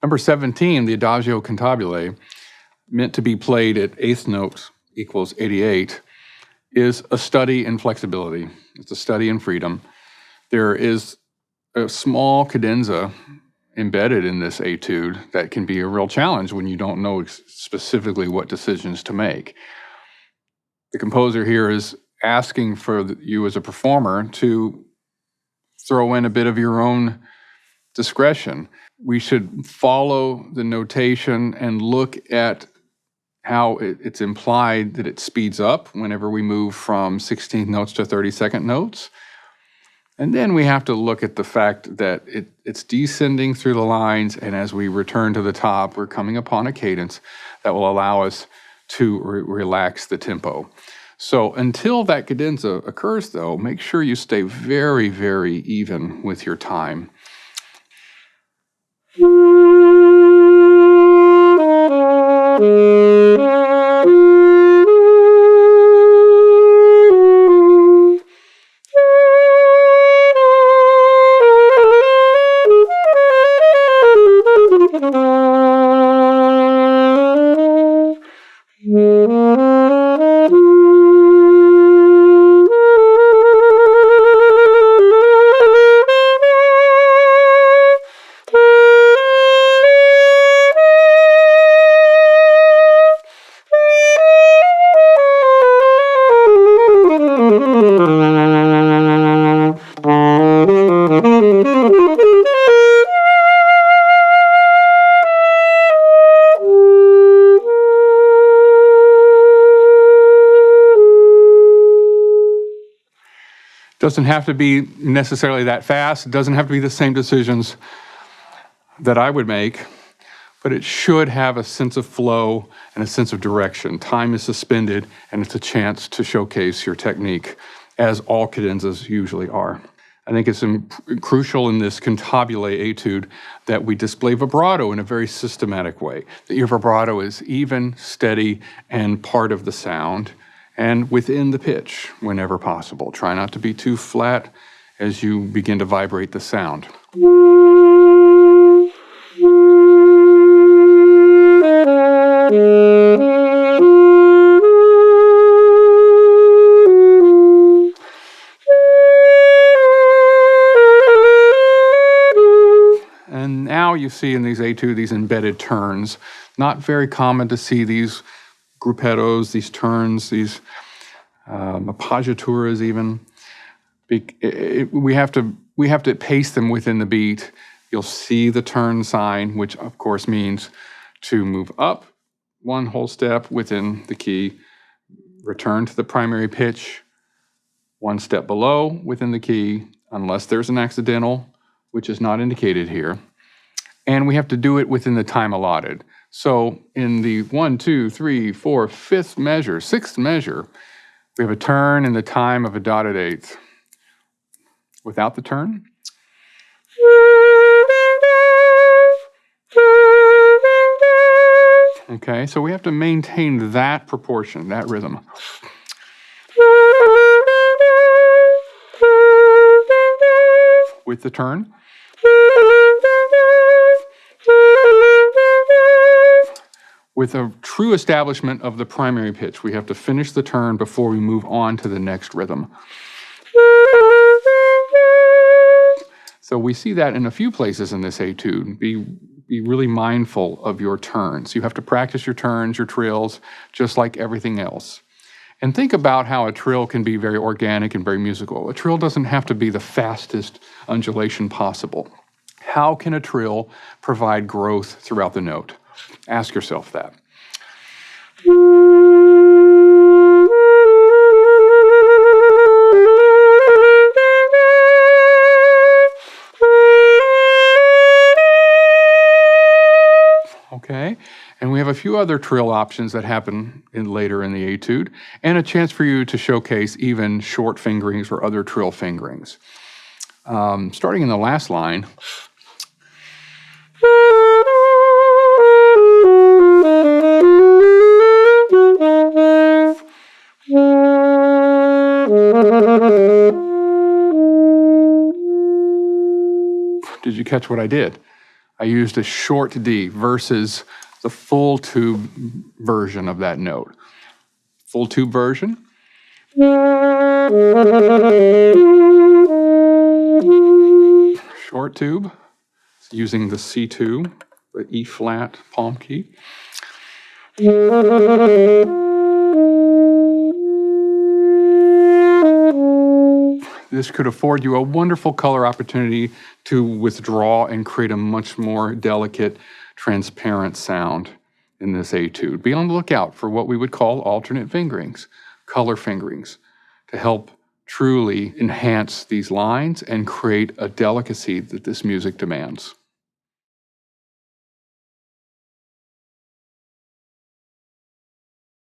Number 17, the Adagio Cantabile, meant to be played at eighth notes equals 88, is a study in flexibility. It's a study in freedom. There is a small cadenza embedded in this etude that can be a real challenge when you don't know specifically what decisions to make. The composer here is asking for you as a performer to throw in a bit of your own discretion. We should follow the notation and look at how it's implied that it speeds up whenever we move from 16th notes to 32nd notes. And then we have to look at the fact that it's descending through the lines, and as we return to the top, we're coming upon a cadence that will allow us to relax the tempo. So until that cadenza occurs, though, make sure you stay very, very even with your time. Doesn't have to be necessarily that fast. It doesn't have to be the same decisions that I would make, but it should have a sense of flow and a sense of direction. Time is suspended, and it's a chance to showcase your technique, as all cadenzas usually are. I think it's crucial in this cantabile etude that we display vibrato in a very systematic way, that your vibrato is even, steady, and part of the sound, and within the pitch whenever possible. Try not to be too flat as you begin to vibrate the sound. And now you see in these etudes these embedded turns. Not very common to see these gruppettos, these turns, these appoggiaturas even. We have to pace them within the beat. You'll see the turn sign, which of course means to move up one whole step within the key, return to the primary pitch, one step below within the key, unless there's an accidental, which is not indicated here. And we have to do it within the time allotted. So in the 1, 2, 3, 4, 5th measure, 6th measure, we have a turn in the time of a dotted eighth. Without the turn. Okay, so we have to maintain that proportion, that rhythm. With the turn. With a true establishment of the primary pitch, we have to finish the turn before we move on to the next rhythm. So we see that in a few places in this etude. Be really mindful of your turns. You have to practice your turns, your trills, just like everything else. And think about how a trill can be very organic and very musical. A trill doesn't have to be the fastest undulation possible. How can a trill provide growth throughout the note? Ask yourself that. Okay, and we have a few other trill options that happen later in the etude, and a chance for you to showcase even short fingerings or other trill fingerings. Starting in the last line. Did you catch what I did? I used a short D versus the full tube version of that note. Full tube version. Short tube, using the C2, the E flat palm key. This could afford you a wonderful color opportunity to withdraw and create a much more delicate, transparent sound in this etude. Be on the lookout for what we would call alternate fingerings, color fingerings, to help truly enhance these lines and create a delicacy that this music demands.